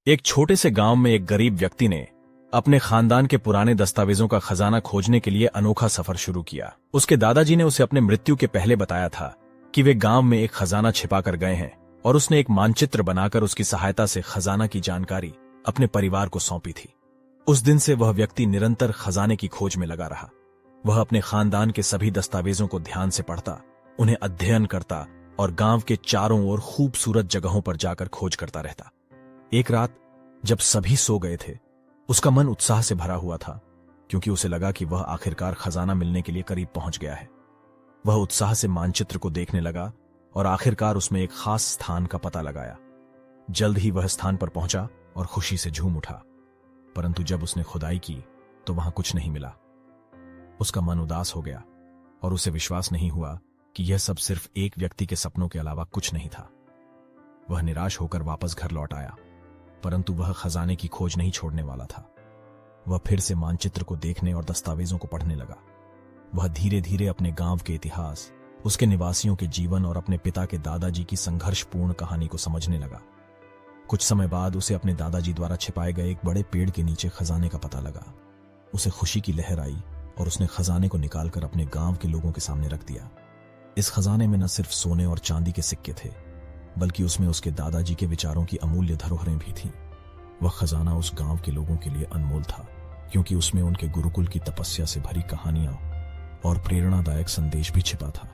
एक छोटे से गांव में एक गरीब व्यक्ति ने अपने खानदान के पुराने दस्तावेजों का खजाना खोजने के लिए अनोखा सफर शुरू किया। उसके दादाजी ने उसे अपने मृत्यु के पहले बताया था कि वे गांव में एक खजाना छिपा कर गए हैं और उसने एक मानचित्र बनाकर उसकी सहायता से खजाना की जानकारी अपने परिवार को सौंपी थी। उस दिन से वह व्यक्ति निरंतर खजाने की खोज में लगा रहा। वह अपने खानदान के सभी दस्तावेजों को ध्यान से पढ़ता, उन्हें अध्ययन करता और गांव के चारों ओर खूबसूरत जगहों पर जाकर खोज करता रहता। एक रात जब सभी सो गए थे, उसका मन उत्साह से भरा हुआ था, क्योंकि उसे लगा कि वह आखिरकार खजाना मिलने के लिए करीब पहुंच गया है। वह उत्साह से मानचित्र को देखने लगा और आखिरकार उसमें एक खास स्थान का पता लगाया। जल्द ही वह स्थान पर पहुंचा और खुशी से झूम उठा, परंतु जब उसने खुदाई की तो वहां कुछ नहीं मिला। उसका मन उदास हो गया और उसे विश्वास नहीं हुआ कि यह सब सिर्फ एक व्यक्ति के सपनों के अलावा कुछ नहीं था। वह निराश होकर वापस घर लौट आया, परंतु वह खजाने की खोज नहीं छोड़ने वाला था। वह फिर से मानचित्र को देखने और दस्तावेजों को पढ़ने लगा। वह धीरे धीरे अपने गांव के इतिहास, उसके निवासियों के जीवन और अपने पिता के दादाजी की संघर्षपूर्ण कहानी को समझने लगा। कुछ समय बाद उसे अपने दादाजी द्वारा छिपाए गए एक बड़े पेड़ के नीचे खजाने का पता लगा। उसे खुशी की लहर आई और उसने खजाने को निकालकर अपने गांव के लोगों के सामने रख दिया। इस खजाने में न सिर्फ सोने और चांदी के सिक्के थे, बल्कि उसमें उसके दादाजी के विचारों की अमूल्य धरोहरें भी थीं। वह खजाना उस गांव के लोगों के लिए अनमोल था, क्योंकि उसमें उनके गुरुकुल की तपस्या से भरी कहानियां और प्रेरणादायक संदेश भी छिपा था।